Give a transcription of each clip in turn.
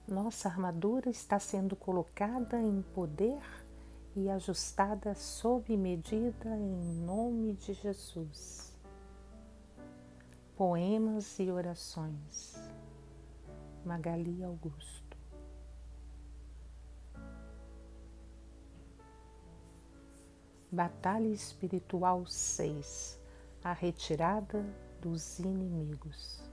Nossa armadura está sendo colocada em poder e ajustada sob medida em nome de Jesus. Poemas e orações. Magali Augusto. Batalha Espiritual 6. A retirada dos inimigos.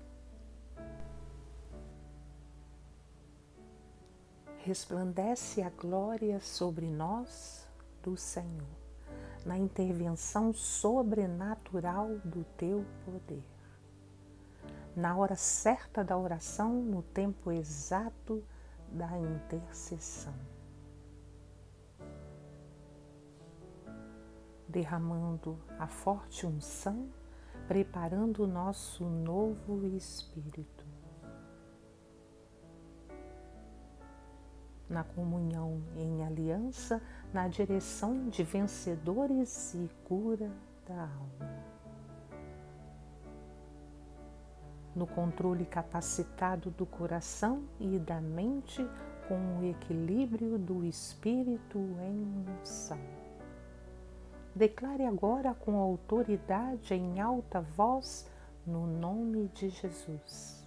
Resplandece a glória sobre nós do Senhor, na intervenção sobrenatural do teu poder. Na hora certa da oração, no tempo exato da intercessão. Derramando a forte unção, preparando o nosso novo espírito. Na comunhão em aliança, na direção de vencedores e cura da alma. No controle capacitado do coração e da mente, com o equilíbrio do espírito em unção. Declare agora com autoridade em alta voz, no nome de Jesus.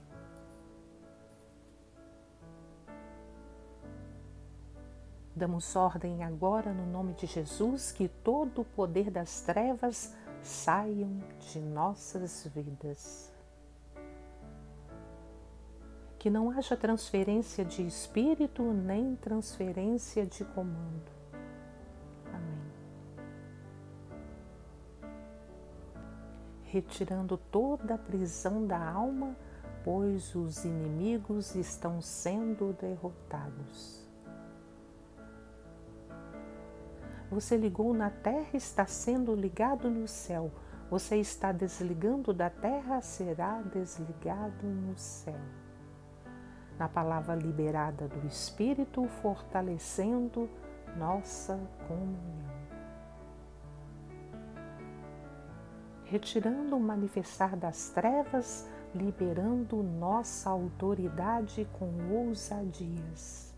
Damos ordem agora no nome de Jesus que todo o poder das trevas saiam de nossas vidas. Que não haja transferência de espírito nem transferência de comando. Amém. Retirando toda a prisão da alma, pois os inimigos estão sendo derrotados. Você ligou na terra, está sendo ligado no céu. Você está desligando da terra, será desligado no céu. Na palavra liberada do Espírito, fortalecendo nossa comunhão. Retirando o manifestar das trevas, liberando nossa autoridade com ousadias.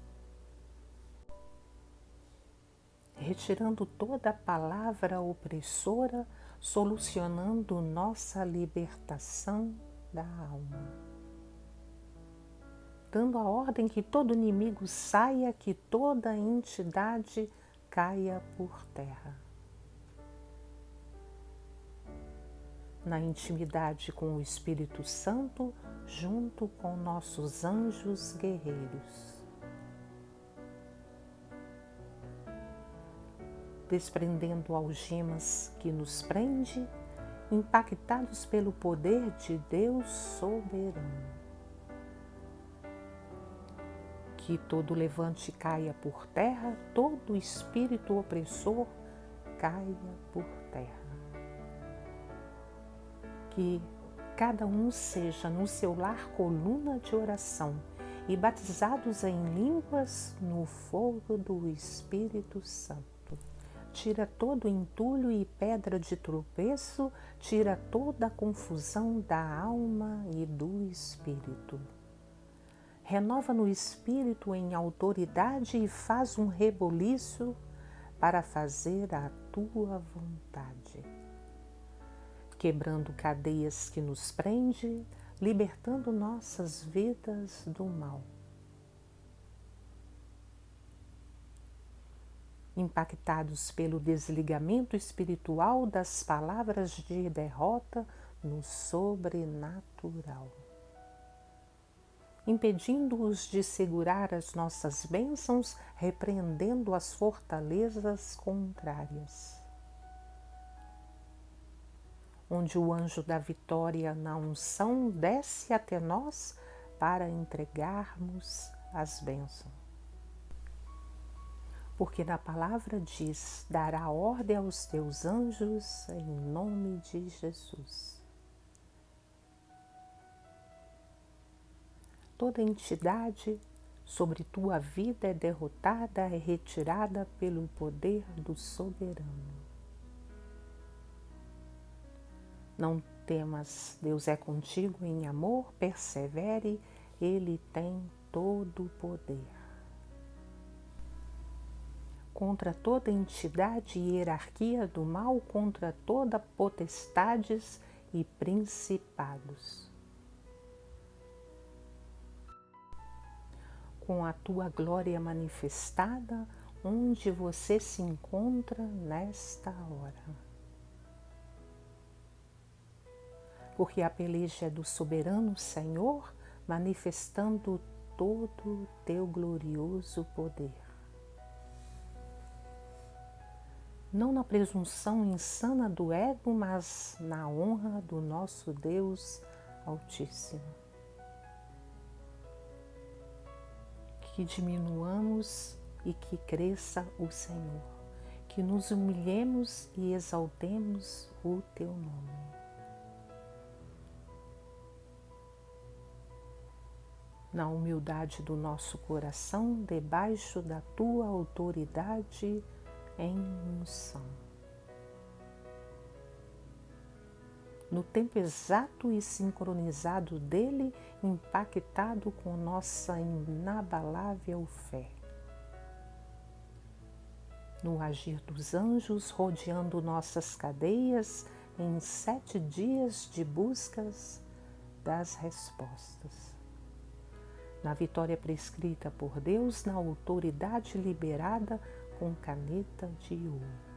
Retirando toda palavra opressora, solucionando nossa libertação da alma. Dando a ordem que todo inimigo saia, que toda entidade caia por terra. Na intimidade com o Espírito Santo, junto com nossos anjos guerreiros. Desprendendo algemas que nos prende, impactados pelo poder de Deus soberano. Que todo levante caia por terra, todo espírito opressor caia por terra. Que cada um seja no seu lar coluna de oração e batizados em línguas no fogo do Espírito Santo. Tira todo entulho e pedra de tropeço, tira toda a confusão da alma e do espírito. Renova no espírito em autoridade e faz um reboliço para fazer a tua vontade. Quebrando cadeias que nos prende, libertando nossas vidas do mal. Impactados pelo desligamento espiritual das palavras de derrota no sobrenatural. Impedindo-os de segurar as nossas bênçãos, repreendendo as fortalezas contrárias. Onde o anjo da vitória na unção desce até nós para entregarmos as bênçãos. Porque na palavra diz, dará ordem aos teus anjos em nome de Jesus. Toda entidade sobre tua vida é derrotada, é retirada pelo poder do soberano. Não temas, Deus é contigo em amor, persevere, Ele tem todo o poder, contra toda entidade e hierarquia do mal, contra toda potestades e principados. Com a tua glória manifestada, onde você se encontra nesta hora. Porque a peleja é do soberano Senhor, manifestando todo o teu glorioso poder. Não na presunção insana do ego, mas na honra do nosso Deus Altíssimo. Que diminuamos e que cresça o Senhor, que nos humilhemos e exaltemos o teu nome. Na humildade do nosso coração, debaixo da tua autoridade em unção. No tempo exato e sincronizado dele, impactado com nossa inabalável fé. No agir dos anjos, rodeando nossas cadeias em 7 dias de buscas das respostas. Na vitória prescrita por Deus, na autoridade liberada com caneta de ouro.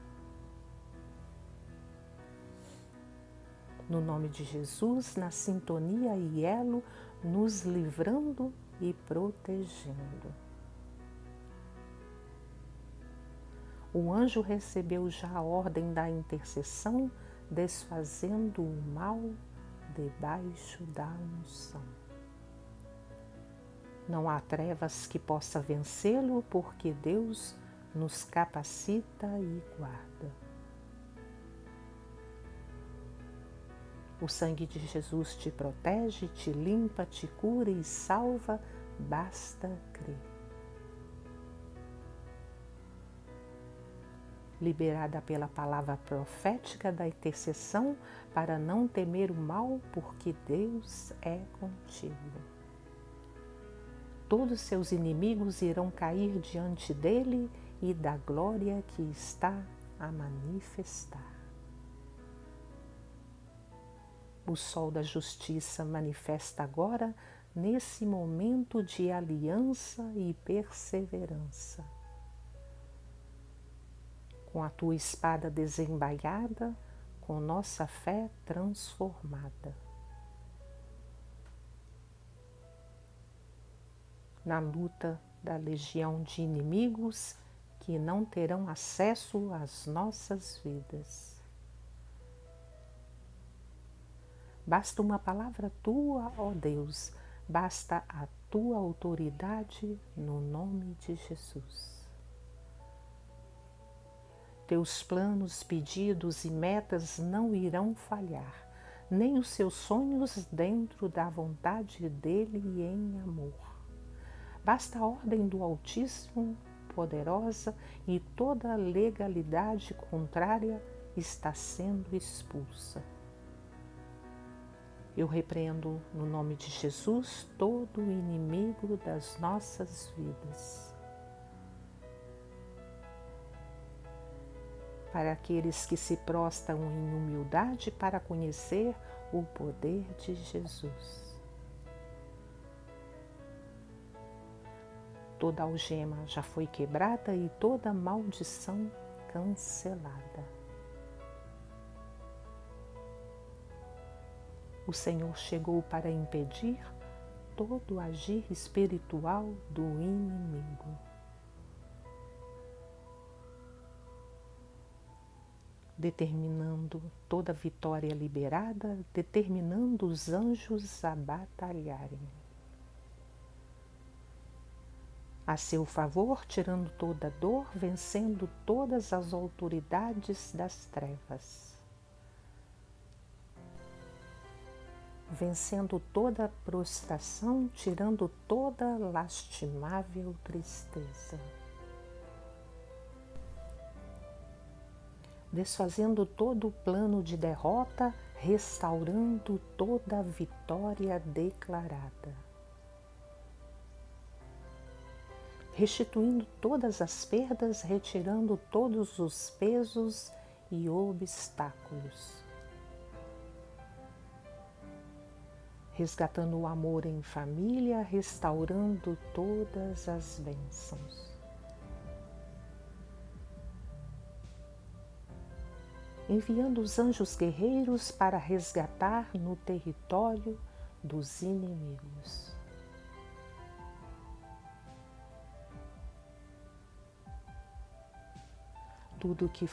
No nome de Jesus, na sintonia e elo, nos livrando e protegendo. O anjo recebeu já a ordem da intercessão, desfazendo o mal debaixo da unção. Não há trevas que possa vencê-lo, porque Deus nos capacita e guarda. O sangue de Jesus te protege, te limpa, te cura e salva, basta crer. Liberada pela palavra profética da intercessão, para não temer o mal, porque Deus é contigo. Todos seus inimigos irão cair diante dele e da glória que está a manifestar. O sol da justiça manifesta agora, nesse momento de aliança e perseverança. Com a tua espada desembainhada, com nossa fé transformada. Na luta da legião de inimigos que não terão acesso às nossas vidas. Basta uma palavra tua, ó Deus, basta a tua autoridade no nome de Jesus. Teus planos, pedidos e metas não irão falhar, nem os seus sonhos dentro da vontade dele e em amor. Basta a ordem do Altíssimo, poderosa, e toda legalidade contrária está sendo expulsa. Eu repreendo no nome de Jesus todo o inimigo das nossas vidas. Para aqueles que se prostram em humildade para conhecer o poder de Jesus. Toda algema já foi quebrada e toda maldição cancelada. O Senhor chegou para impedir todo o agir espiritual do inimigo. Determinando toda vitória liberada, determinando os anjos a batalharem. A seu favor, tirando toda dor, vencendo todas as autoridades das trevas. Vencendo toda prostração, tirando toda lastimável tristeza. Desfazendo todo o plano de derrota, restaurando toda a vitória declarada. restituindo todas as perdas, retirando todos os pesos e obstáculos, resgatando o amor em família, restaurando todas as bênçãos. Enviando os anjos guerreiros para resgatar no território dos inimigos. Tudo que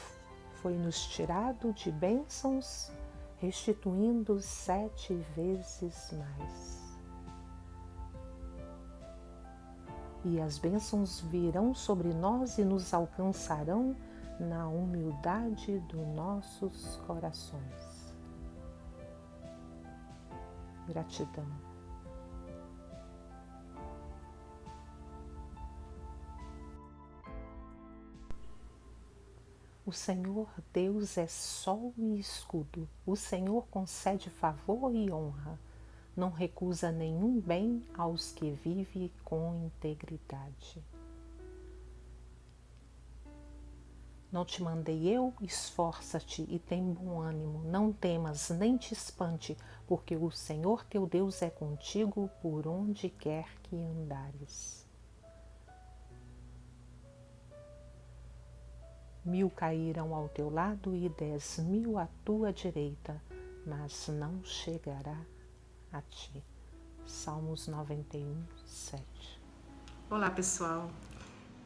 foi nos tirado de bênçãos, restituindo 7 vezes mais. E as bênçãos virão sobre nós e nos alcançarão na humildade dos nossos corações. Gratidão. O Senhor Deus é sol e escudo. O Senhor concede favor e honra. Não recusa nenhum bem aos que vivem com integridade. Não te mandei eu? Esforça-te e tem bom ânimo. Não temas nem te espante, porque o Senhor teu Deus é contigo por onde quer que andares. 1000 cairão ao teu lado e 10.000 à tua direita, mas não chegará a ti. Salmos 91, 7. Olá, pessoal.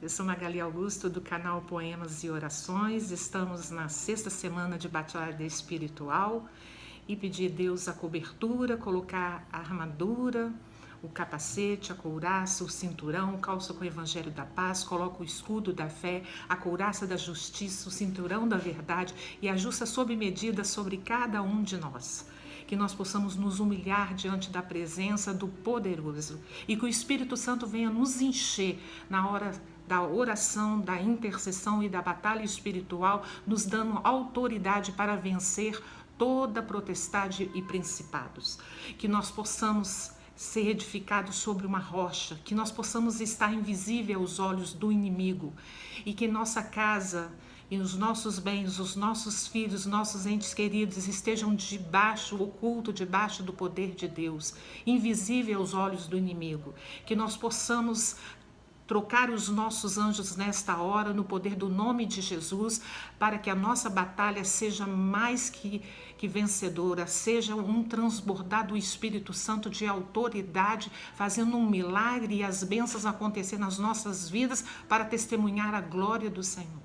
Eu sou Magali Augusto, do canal Poemas e Orações. Estamos na 6ª semana de Batalha Espiritual e pedir a Deus a cobertura, colocar a armadura, o capacete, a couraça, o cinturão, calça com o evangelho da paz, coloca o escudo da fé, a couraça da justiça, o cinturão da verdade e ajusta sob medida sobre cada um de nós. Que nós possamos nos humilhar diante da presença do Poderoso e que o Espírito Santo venha nos encher na hora da oração, da intercessão e da batalha espiritual, nos dando autoridade para vencer toda potestade e principados. Que nós possamos ser edificados sobre uma rocha, que nós possamos estar invisível aos olhos do inimigo e que nossa casa e os nossos bens, os nossos filhos, nossos entes queridos estejam oculto debaixo do poder de Deus, invisível aos olhos do inimigo. Que nós possamos trocar os nossos anjos nesta hora no poder do nome de Jesus, para que a nossa batalha seja mais que vencedora, seja um transbordar do Espírito Santo de autoridade, fazendo um milagre e as bênçãos acontecer nas nossas vidas para testemunhar a glória do Senhor.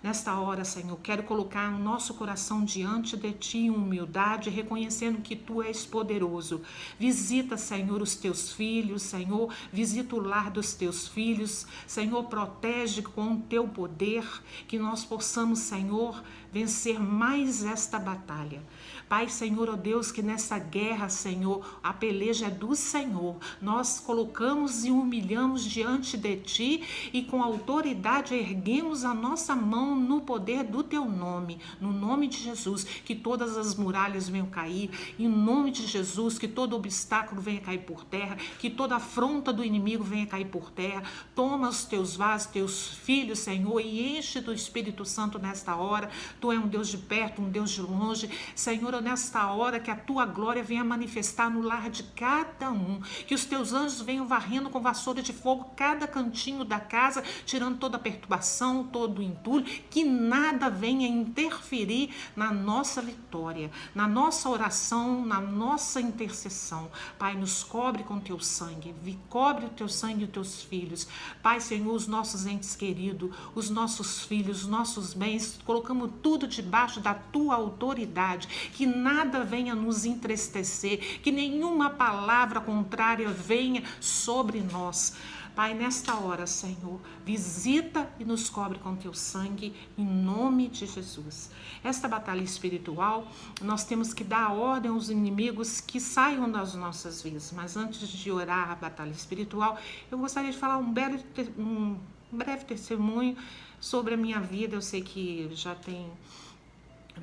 Nesta hora, Senhor, quero colocar o nosso coração diante de Ti em humildade, reconhecendo que Tu és poderoso. Visita, Senhor, os Teus filhos, Senhor, visita o lar dos Teus filhos, Senhor, protege com o Teu poder, que nós possamos, Senhor, vencer mais esta batalha. Pai, Senhor, ó Deus, que nessa guerra, Senhor, a peleja é do Senhor. Nós colocamos e humilhamos diante de Ti e com autoridade erguemos a nossa mão no poder do Teu nome, no nome de Jesus, que todas as muralhas venham cair, em nome de Jesus, que todo obstáculo venha cair por terra, que toda afronta do inimigo venha cair por terra. Toma os Teus vasos, Teus filhos, Senhor, e enche do Espírito Santo nesta hora. Tu és um Deus de perto, um Deus de longe. Senhor, nesta hora que a Tua glória venha manifestar no lar de cada um, que os Teus anjos venham varrendo com vassoura de fogo cada cantinho da casa, tirando toda a perturbação, todo o entulho, que nada venha interferir na nossa vitória, na nossa oração, na nossa intercessão. Pai, nos cobre com Teu sangue, cobre o Teu sangue e os Teus filhos. Pai, Senhor, os nossos entes queridos, os nossos filhos, os nossos bens, colocamos tudo debaixo da Tua autoridade, que nada venha nos entristecer, que nenhuma palavra contrária venha sobre nós. Pai, nesta hora, Senhor, visita e nos cobre com Teu sangue, em nome de Jesus. Esta batalha espiritual, nós temos que dar ordem aos inimigos que saiam das nossas vidas. Mas antes de orar a batalha espiritual, eu gostaria de falar um breve testemunho sobre a minha vida. Eu sei que já tem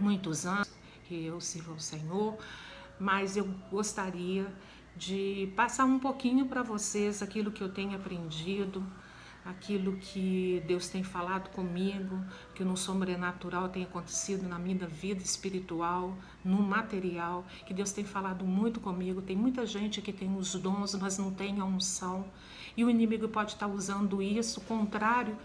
muitos anos que eu sirvo ao Senhor, mas eu gostaria de passar um pouquinho para vocês aquilo que eu tenho aprendido aquilo que Deus tem falado comigo, que no sobrenatural tem acontecido na minha vida espiritual, no material, que Deus tem falado muito comigo. Tem muita gente que tem os dons, mas não tem a unção, e o inimigo pode estar usando isso contrário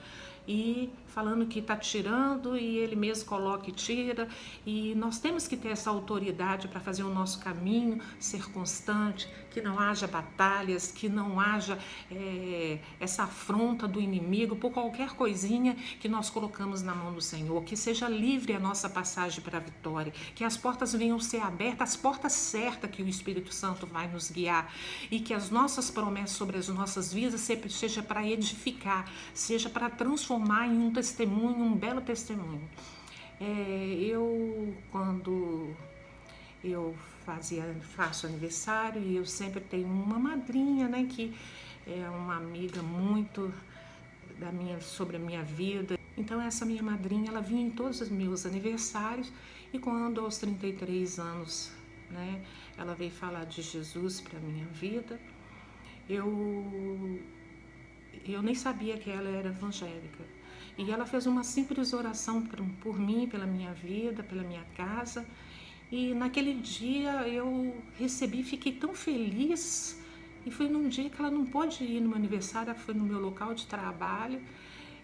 e falando que está tirando, e ele mesmo coloca e tira. E nós temos que ter essa autoridade para fazer o nosso caminho, ser constante, que não haja batalhas, que não haja essa afronta do inimigo por qualquer coisinha que nós colocamos na mão do Senhor. Que seja livre a nossa passagem para a vitória, que as portas venham ser abertas, as portas certas que o Espírito Santo vai nos guiar, e que as nossas promessas sobre as nossas vidas seja para edificar, seja para transformar em um testemunho, um belo testemunho. Quando eu faço aniversário, e eu sempre tenho uma madrinha, né, que é uma amiga muito sobre a minha vida. Então essa minha madrinha, ela vinha em todos os meus aniversários, e quando aos 33 anos, né, ela veio falar de Jesus para a minha vida, eu nem sabia que ela era evangélica. E ela fez uma simples oração por mim, pela minha vida, pela minha casa. E naquele dia eu recebi, fiquei tão feliz. E foi num dia que ela não pôde ir no meu aniversário, ela foi no meu local de trabalho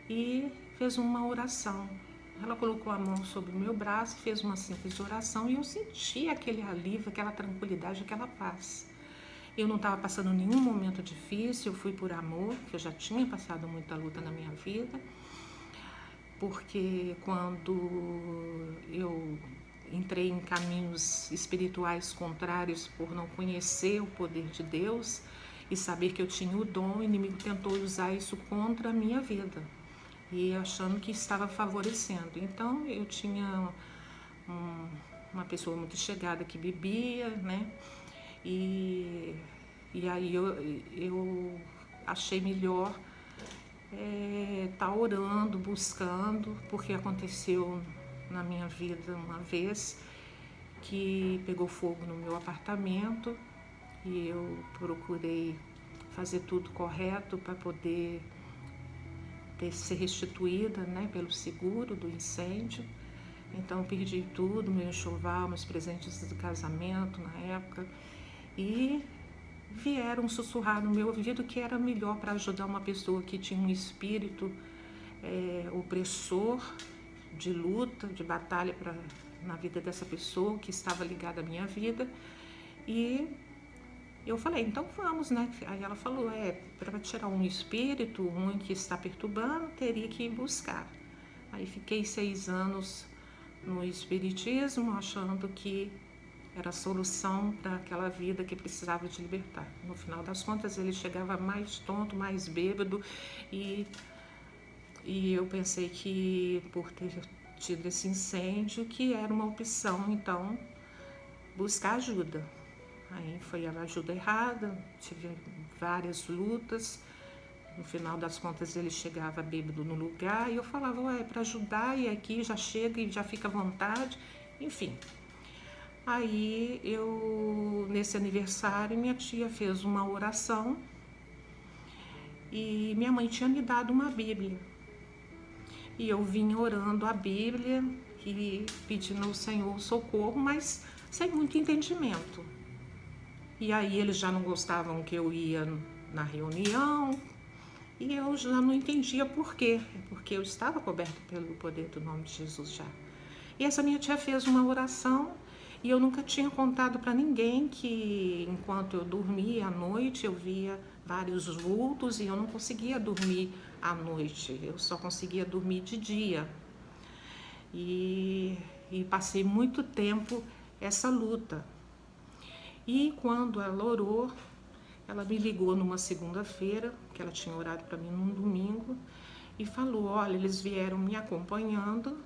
e fez uma oração. Ela colocou a mão sobre o meu braço, fez uma simples oração, e eu senti aquele alívio, aquela tranquilidade, aquela paz. Eu não estava passando nenhum momento difícil, eu fui por amor, que eu já tinha passado muita luta na minha vida, porque quando eu entrei em caminhos espirituais contrários por não conhecer o poder de Deus e saber que eu tinha o dom, o inimigo tentou usar isso contra a minha vida, e achando que estava favorecendo. Então eu tinha uma pessoa muito chegada que bebia, né? E aí eu achei melhor tá orando, buscando, porque aconteceu na minha vida uma vez que pegou fogo no meu apartamento, e eu procurei fazer tudo correto para poder ser restituída, né, pelo seguro do incêndio. Então eu perdi tudo, meu enxoval, meus presentes do casamento na época, e vieram sussurrar no meu ouvido que era melhor para ajudar uma pessoa que tinha um espírito opressor, de luta, de batalha na vida dessa pessoa que estava ligada à minha vida. E eu falei, então vamos, né? Aí ela falou, para tirar um espírito ruim que está perturbando, teria que ir buscar. Aí fiquei 6 anos no espiritismo, achando que era a solução para aquela vida que precisava de libertar. No final das contas, ele chegava mais tonto, mais bêbado, e eu pensei que, por ter tido esse incêndio, que era uma opção, então, buscar ajuda. Aí foi a ajuda errada, tive várias lutas. No final das contas, ele chegava bêbado no lugar, e eu falava, para ajudar, e aqui já chega e já fica à vontade, enfim. Aí nesse aniversário, minha tia fez uma oração, e minha mãe tinha me dado uma Bíblia. E eu vinha orando a Bíblia e pedindo ao Senhor socorro, mas sem muito entendimento. E aí eles já não gostavam que eu ia na reunião, e eu já não entendia por quê, porque eu estava coberta pelo poder do nome de Jesus já. E essa minha tia fez uma oração, e eu nunca tinha contado para ninguém que enquanto eu dormia à noite, eu via vários vultos, e eu não conseguia dormir à noite, eu só conseguia dormir de dia. E passei muito tempo essa luta. E quando ela orou, ela me ligou numa segunda-feira, que ela tinha orado para mim num domingo, e falou, olha, eles vieram me acompanhando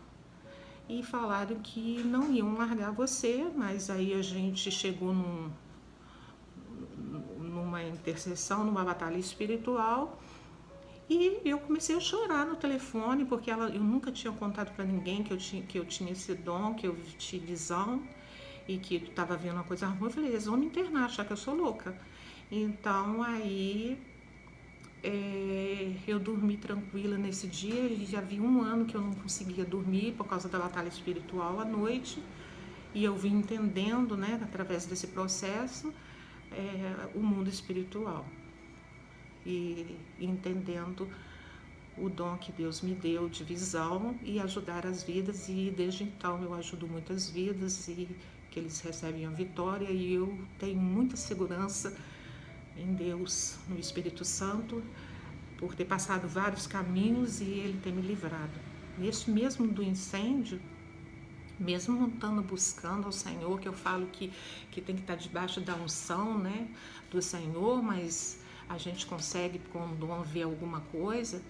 e falaram que não iam largar você, mas aí a gente chegou numa intercessão, numa batalha espiritual, e eu comecei a chorar no telefone, porque eu nunca tinha contado para ninguém que eu tinha esse dom, que eu tinha visão, e que estava vendo uma coisa ruim. Eu falei, eles vão me internar, achar que eu sou louca. Então aí eu dormi tranquila nesse dia. Já havia 1 ano que eu não conseguia dormir por causa da batalha espiritual à noite, e eu vim entendendo, né, através desse processo, o mundo espiritual, e entendendo o dom que Deus me deu de visão e ajudar as vidas, e desde então eu ajudo muitas vidas e que eles recebem a vitória, e eu tenho muita segurança em Deus, no Espírito Santo, por ter passado vários caminhos e Ele ter me livrado. Neste mesmo do incêndio, mesmo não estando buscando ao Senhor, que eu falo que tem que estar debaixo da unção, né, do Senhor, mas a gente consegue com o dom ver alguma coisa.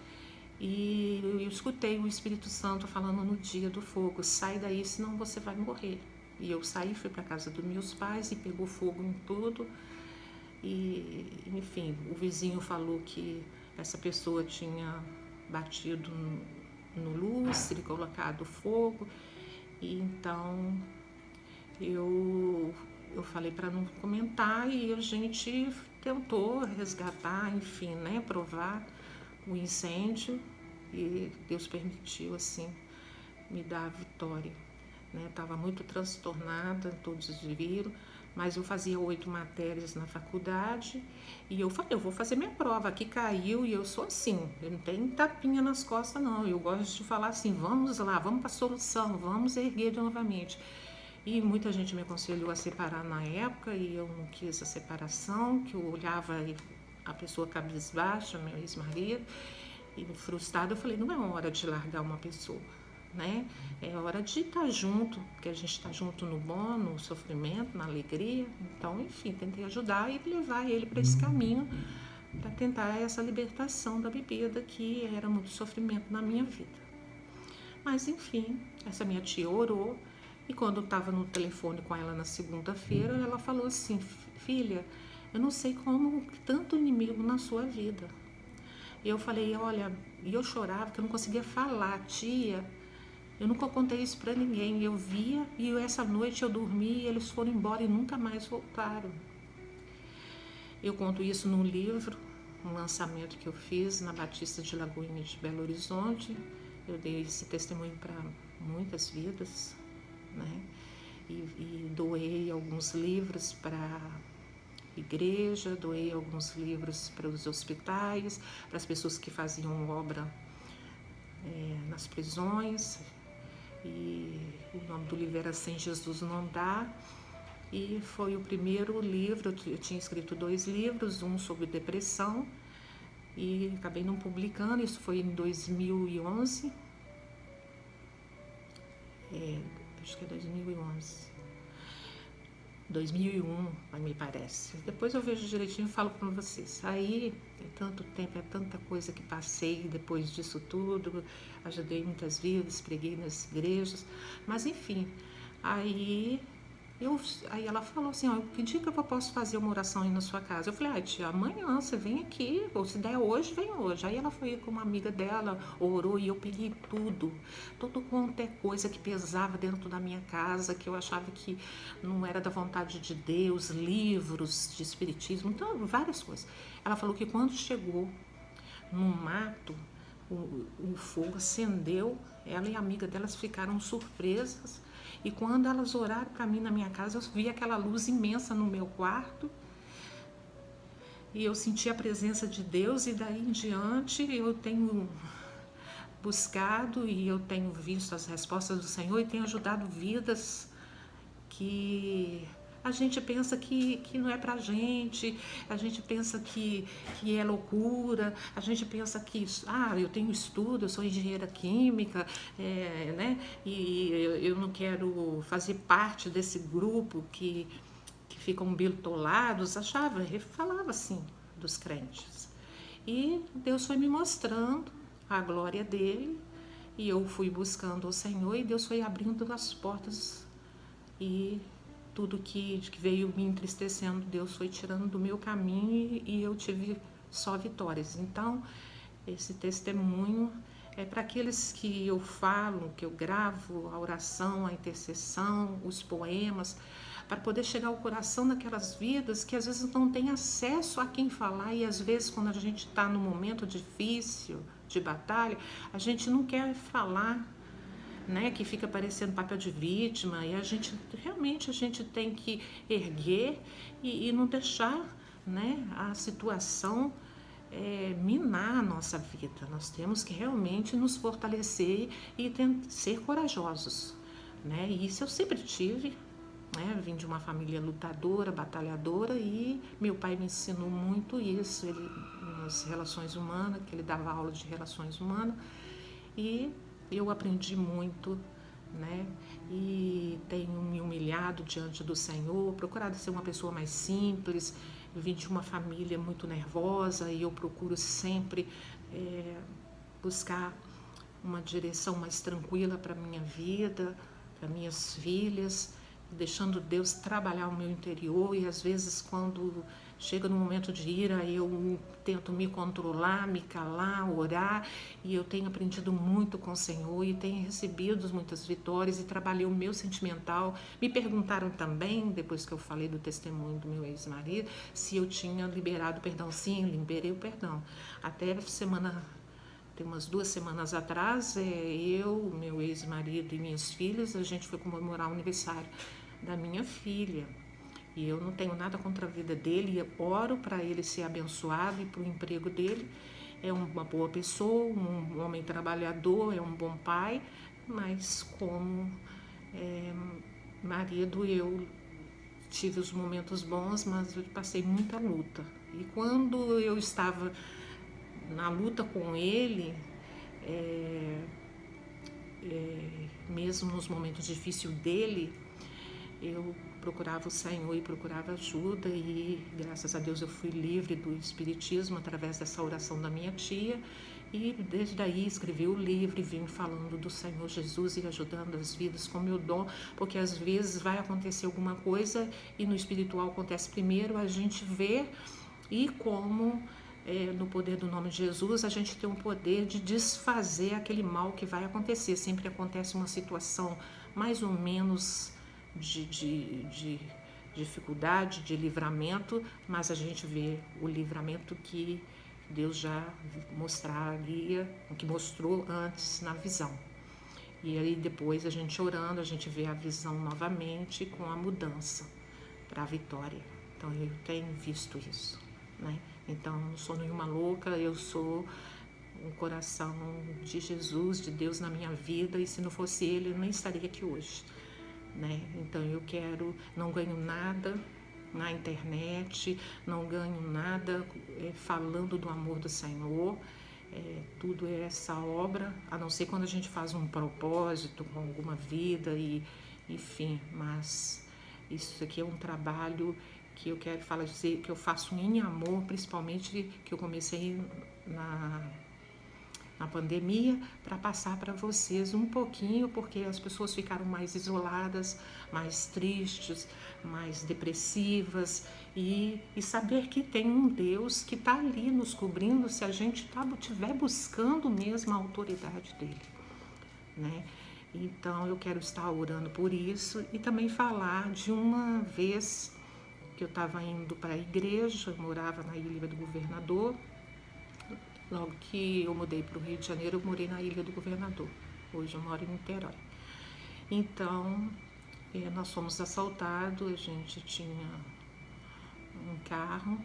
E eu escutei o Espírito Santo falando no dia do fogo: sai daí, senão você vai morrer. E eu saí, fui para a casa dos meus pais e pegou fogo em tudo. E, enfim, o vizinho falou que essa pessoa tinha batido no lustre, colocado fogo. E então eu falei para não comentar, e a gente tentou resgatar, enfim, né, provar o incêndio, e Deus permitiu, assim, me dar a vitória, né? Estava muito transtornada, todos viram, mas eu fazia 8 matérias na faculdade, e eu falei, eu vou fazer minha prova, aqui caiu, e eu sou assim, eu não tenho tapinha nas costas não, eu gosto de falar assim, vamos lá, vamos para a solução, vamos erguer novamente. E muita gente me aconselhou a separar na época, e eu não quis a separação, que eu olhava a pessoa cabisbaixa, meu ex-marido, e frustrada, eu falei, não é hora de largar uma pessoa, né? É hora de estar junto, porque a gente está junto no bom, no sofrimento, na alegria. Então, enfim, tentei ajudar e levar ele para esse caminho, para tentar essa libertação da bebida, que era muito sofrimento na minha vida. Mas, enfim, essa minha tia orou, e quando eu estava no telefone com ela na segunda-feira, ela falou assim, filha, eu não sei como tanto inimigo na sua vida. E eu falei, olha, e eu chorava porque eu não conseguia falar, tia, eu nunca contei isso pra ninguém. Eu via, e essa noite eu dormi, e eles foram embora e nunca mais voltaram. Eu conto isso num livro, um lançamento que eu fiz na Batista de Lagoinha de Belo Horizonte. Eu dei esse testemunho para muitas vidas, né? E doei alguns livros para igreja, doei alguns livros para os hospitais, para as pessoas que faziam obra nas prisões. E o nome do livro era Sem Jesus Não Dá. E foi o primeiro livro, eu tinha escrito 2 livros, um sobre depressão, e acabei não publicando, isso foi em 2011. Acho que é 2001, me parece. Depois eu vejo direitinho e falo para vocês. Aí, é tanto tempo, é tanta coisa que passei depois disso tudo. Ajudei muitas vidas, preguei nas igrejas. Mas, enfim, aí ela falou assim, ó, que dia que eu posso fazer uma oração aí na sua casa? Eu falei, tia, amanhã você vem aqui, ou se der hoje, vem hoje. Aí ela foi com uma amiga dela, orou, e eu peguei tudo quanto é coisa que pesava dentro da minha casa, que eu achava que não era da vontade de Deus, livros de espiritismo, então várias coisas. Ela falou que quando chegou no mato, o fogo acendeu, ela e a amiga delas ficaram surpresas. E quando elas oraram para mim na minha casa, eu vi aquela luz imensa no meu quarto, e eu senti a presença de Deus, e daí em diante eu tenho buscado e eu tenho visto as respostas do Senhor, e tenho ajudado vidas que a gente pensa que não é pra gente, a gente pensa que é loucura, a gente pensa que, eu tenho estudo, eu sou engenheira química, né? E eu não quero fazer parte desse grupo que ficam bitolados, falava assim dos crentes. E Deus foi me mostrando a glória dele, e eu fui buscando o Senhor, e Deus foi abrindo as portas, e tudo que veio me entristecendo, Deus foi tirando do meu caminho, e eu tive só vitórias. Então, esse testemunho para aqueles que eu falo, que eu gravo a oração, a intercessão, os poemas, para poder chegar ao coração daquelas vidas que às vezes não têm acesso a quem falar, e às vezes quando a gente está num momento difícil, de batalha, a gente não quer falar, né, que fica parecendo papel de vítima, e a gente realmente tem que erguer e não deixar, né, a situação minar a nossa vida. Nós temos que realmente nos fortalecer e ser corajosos, né? E isso eu sempre tive, né? Vim de uma família lutadora, batalhadora, e meu pai me ensinou muito isso, ele nas relações humanas, que ele dava aula de relações humanas, e eu aprendi muito, né? E tenho me humilhado diante do Senhor, procurado ser uma pessoa mais simples. Eu vim de uma família muito nervosa e eu procuro sempre buscar uma direção mais tranquila para minha vida, para minhas filhas, deixando Deus trabalhar o meu interior. E às vezes quando chega no momento de ira, eu tento me controlar, me calar, orar, e eu tenho aprendido muito com o Senhor e tenho recebido muitas vitórias e trabalhei o meu sentimental. Me perguntaram também, depois que eu falei do testemunho do meu ex-marido, se eu tinha liberado o perdão. Sim, liberei o perdão. Até tem umas 2 semanas atrás, eu, meu ex-marido e minhas filhas, a gente foi comemorar o aniversário da minha filha. E eu não tenho nada contra a vida dele, eu oro para ele ser abençoado e para o emprego dele. É uma boa pessoa, um homem trabalhador, é um bom pai, mas como marido eu tive os momentos bons, mas eu passei muita luta. E quando eu estava na luta com ele, mesmo nos momentos difíceis dele, eu procurava o Senhor e procurava ajuda, e graças a Deus eu fui livre do espiritismo através dessa oração da minha tia, e desde aí escrevi o livro e vim falando do Senhor Jesus e ajudando as vidas com meu dom, porque às vezes vai acontecer alguma coisa e no espiritual acontece primeiro, a gente vê, e como no poder do nome de Jesus, a gente tem um poder de desfazer aquele mal que vai acontecer. Sempre acontece uma situação mais ou menos de dificuldade, de livramento, mas a gente vê o livramento que Deus já mostraria, que mostrou antes na visão. E aí depois a gente orando, a gente vê a visão novamente com a mudança para a vitória. Então eu tenho visto isso, né? Então não sou nenhuma louca, eu sou um coração de Jesus, de Deus na minha vida, e se não fosse Ele eu nem estaria aqui hoje, né? Então eu não ganho nada na internet, não ganho nada falando do amor do Senhor, tudo é essa obra, a não ser quando a gente faz um propósito com alguma vida, e enfim, mas isso aqui é um trabalho que eu quero dizer que eu faço em amor, principalmente que eu comecei na pandemia, para passar para vocês um pouquinho, porque as pessoas ficaram mais isoladas, mais tristes, mais depressivas, e saber que tem um Deus que está ali nos cobrindo se a gente estiver buscando mesmo a autoridade dele, né? Então eu quero estar orando por isso, e também falar de uma vez que eu estava indo para a igreja, eu morava na Ilha do Governador. Logo que eu mudei para o Rio de Janeiro, eu morei na Ilha do Governador. Hoje eu moro em Niterói. Então, nós fomos assaltados, a gente tinha um carro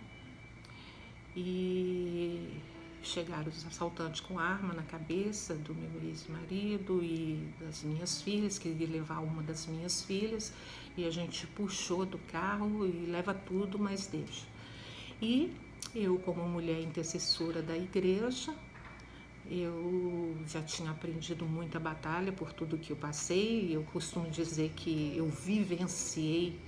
e chegaram os assaltantes com arma na cabeça do meu ex-marido e das minhas filhas, queria levar uma das minhas filhas, e a gente puxou do carro e leva tudo, mas deixa. E eu, como mulher intercessora da igreja, eu já tinha aprendido muita batalha por tudo que eu passei. Eu costumo dizer que eu vivenciei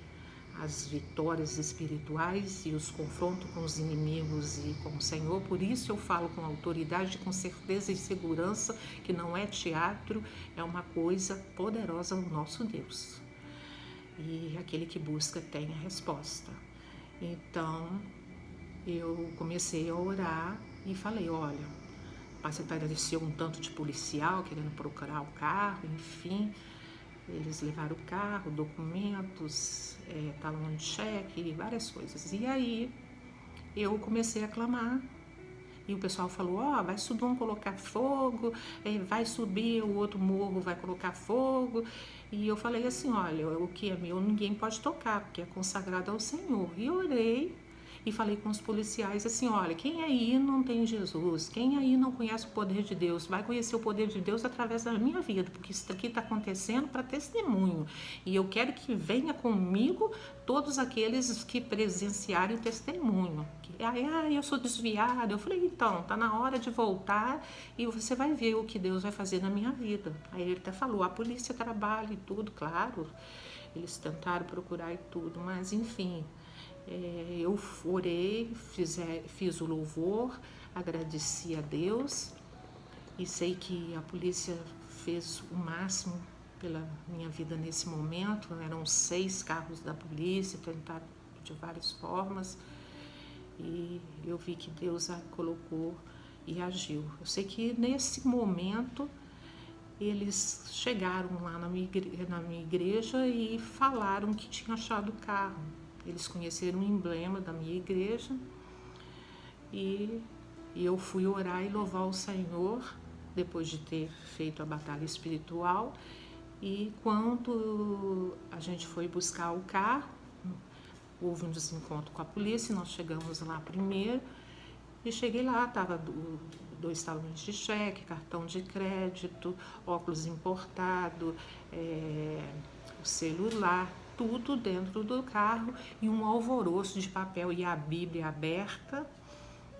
as vitórias espirituais e os confrontos com os inimigos e com o Senhor. Por isso eu falo com autoridade, com certeza e segurança, que não é teatro, é uma coisa poderosa no nosso Deus. E aquele que busca tem a resposta. Então eu comecei a orar e falei, olha, Apareceu um tanto de policial querendo procurar o carro, enfim. Eles levaram o carro, documentos, talão de cheque, várias coisas. E aí eu comecei a clamar. E o pessoal falou, vai subir, vão colocar fogo, vai subir o outro morro, vai colocar fogo. E eu falei assim, olha, o que é meu ninguém pode tocar, porque é consagrado ao Senhor. E orei e falei com os policiais assim, olha, quem aí não tem Jesus, quem aí não conhece o poder de Deus, vai conhecer o poder de Deus através da minha vida, porque isso aqui está acontecendo para testemunho. E eu quero que venha comigo todos aqueles que presenciarem o testemunho. Eu sou desviada. Eu falei, então, tá na hora de voltar e você vai ver o que Deus vai fazer na minha vida. Aí ele até falou, a polícia trabalha e tudo, claro, eles tentaram procurar e tudo, mas enfim, eu orei, fiz o louvor, agradeci a Deus e sei que a polícia fez o máximo pela minha vida nesse momento. Eram 6 carros da polícia, tentaram de várias formas e eu vi que Deus a colocou e agiu. Eu sei que nesse momento eles chegaram lá na minha igreja e falaram que tinham achado o carro. Eles conheceram o emblema da minha igreja e eu fui orar e louvar o Senhor depois de ter feito a batalha espiritual. E quando a gente foi buscar o carro, houve um desencontro com a polícia, nós chegamos lá primeiro e cheguei lá, estava 2 talões de cheque, cartão de crédito, óculos importado, o celular, tudo dentro do carro e um alvoroço de papel e a Bíblia aberta,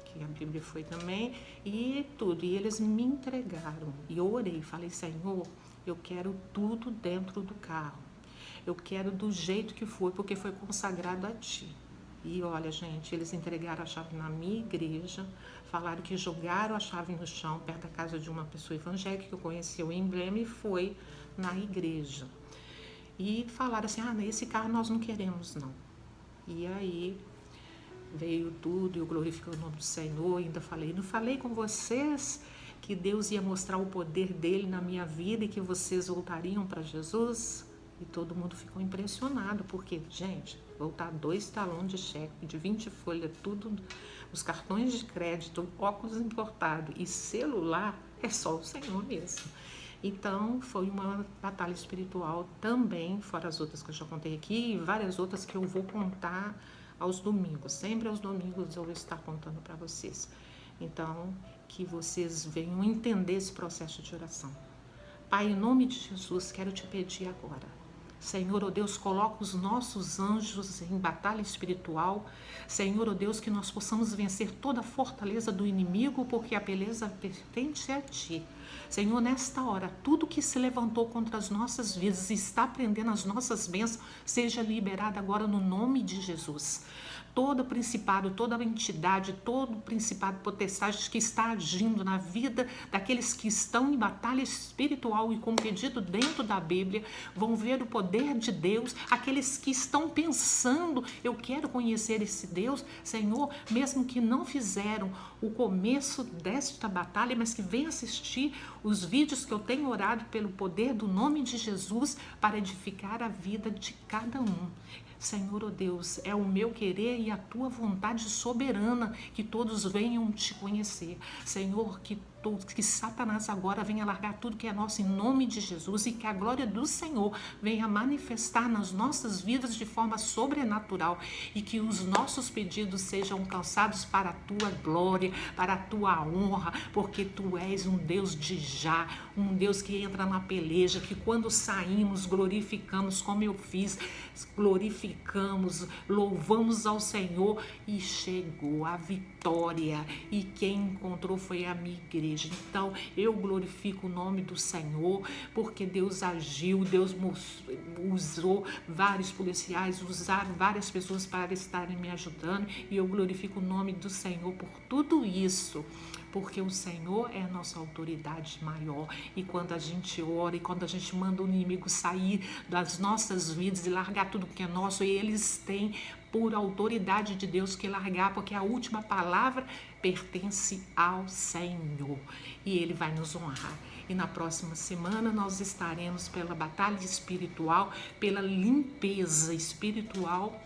que a Bíblia foi também, e tudo. E eles me entregaram e eu orei, falei, Senhor, eu quero tudo dentro do carro, eu quero do jeito que foi, porque foi consagrado a Ti. E olha, gente, eles entregaram a chave na minha igreja, falaram que jogaram a chave no chão, perto da casa de uma pessoa evangélica que eu conhecia o emblema, e foi na igreja. E falaram assim, nesse carro nós não queremos não. E aí veio tudo, eu glorifiquei o nome do Senhor, ainda falei, não falei com vocês que Deus ia mostrar o poder dele na minha vida e que vocês voltariam para Jesus? E todo mundo ficou impressionado, porque, gente, voltar 2 talões de cheque de 20 folhas, tudo, os cartões de crédito, óculos importados e celular, é só o Senhor mesmo. Então, foi uma batalha espiritual também, fora as outras que eu já contei aqui, e várias outras que eu vou contar aos domingos. Sempre aos domingos eu vou estar contando para vocês. Então, que vocês venham entender esse processo de oração. Pai, em nome de Jesus, quero te pedir agora. Senhor, ó Deus, coloca os nossos anjos em batalha espiritual. Senhor, ó Deus, que nós possamos vencer toda a fortaleza do inimigo, porque a beleza pertence a Ti. Senhor, nesta hora, tudo que se levantou contra as nossas vidas e está prendendo as nossas bênçãos, seja liberado agora no nome de Jesus. Todo principado, toda entidade, todo principado, potestade que está agindo na vida daqueles que estão em batalha espiritual e com pedido dentro da Bíblia, vão ver o poder de Deus. Aqueles que estão pensando, eu quero conhecer esse Deus, Senhor, mesmo que não fizeram o começo desta batalha, mas que venham assistir os vídeos que eu tenho orado pelo poder do nome de Jesus para edificar a vida de cada um. Senhor, ó Deus, é o meu querer e a Tua vontade soberana que todos venham te conhecer. Senhor, que Satanás agora venha largar tudo que é nosso em nome de Jesus e que a glória do Senhor venha manifestar nas nossas vidas de forma sobrenatural e que os nossos pedidos sejam alcançados para a Tua glória, para a Tua honra, porque Tu és um Deus de já, um Deus que entra na peleja, que quando saímos glorificamos como eu fiz, glorificamos, louvamos ao Senhor e chegou a vitória e quem encontrou foi a minha igreja. Então eu glorifico o nome do Senhor porque Deus agiu, Deus usou vários policiais, usaram várias pessoas para estarem me ajudando e eu glorifico o nome do Senhor por tudo isso. porque o Senhor é a nossa autoridade maior. E quando a gente ora e quando a gente manda o inimigo sair das nossas vidas e largar tudo que é nosso, eles têm por autoridade de Deus que largar, porque a última palavra pertence ao Senhor e Ele vai nos honrar. E na próxima semana nós estaremos pela batalha espiritual, pela limpeza espiritual,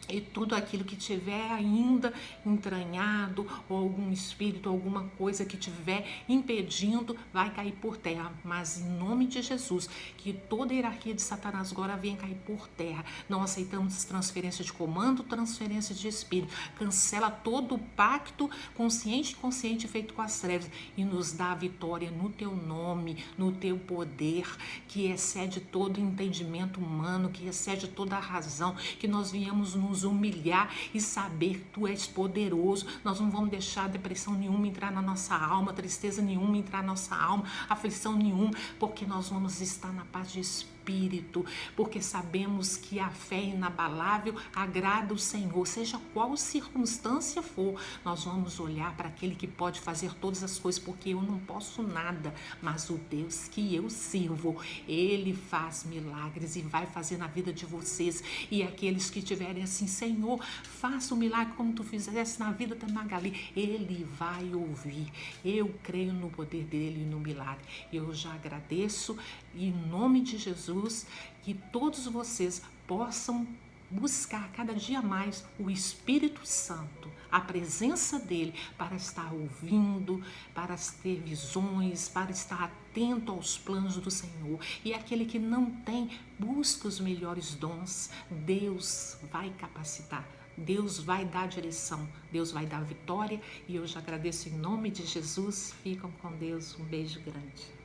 e tudo aquilo que tiver ainda entranhado, ou algum espírito, alguma coisa que tiver impedindo, vai cair por terra. Mas em nome de Jesus, que toda a hierarquia de Satanás agora venha cair por terra. Não aceitamos transferência de comando, transferência de espírito. Cancela todo o pacto consciente e inconsciente feito com as trevas e nos dá a vitória no teu nome, no teu poder, que excede todo entendimento humano, que excede toda a razão, que nós viemos nos humilhar e saber que tu és poderoso. Nós não vamos deixar depressão nenhuma entrar na nossa alma, tristeza nenhuma entrar na nossa alma, aflição nenhuma, porque nós vamos estar na paz de espírito, porque sabemos que a fé inabalável agrada o Senhor, seja qual circunstância for. Nós vamos olhar para aquele que pode fazer todas as coisas, porque eu não posso nada, mas o Deus que eu sirvo, Ele faz milagres e vai fazer na vida de vocês. E aqueles que tiverem assim, Senhor, faça um milagre como tu fizeste na vida da Magali, Ele vai ouvir. Eu creio no poder dele e no milagre. Eu já agradeço e em nome de Jesus, que todos vocês possam buscar cada dia mais o Espírito Santo, a presença dele, para estar ouvindo, para ter visões, para estar atento aos planos do Senhor. E aquele que não tem, busca os melhores dons. Deus vai capacitar, Deus vai dar direção, Deus vai dar vitória. E eu já agradeço em nome de Jesus. Ficam com Deus. Um beijo grande.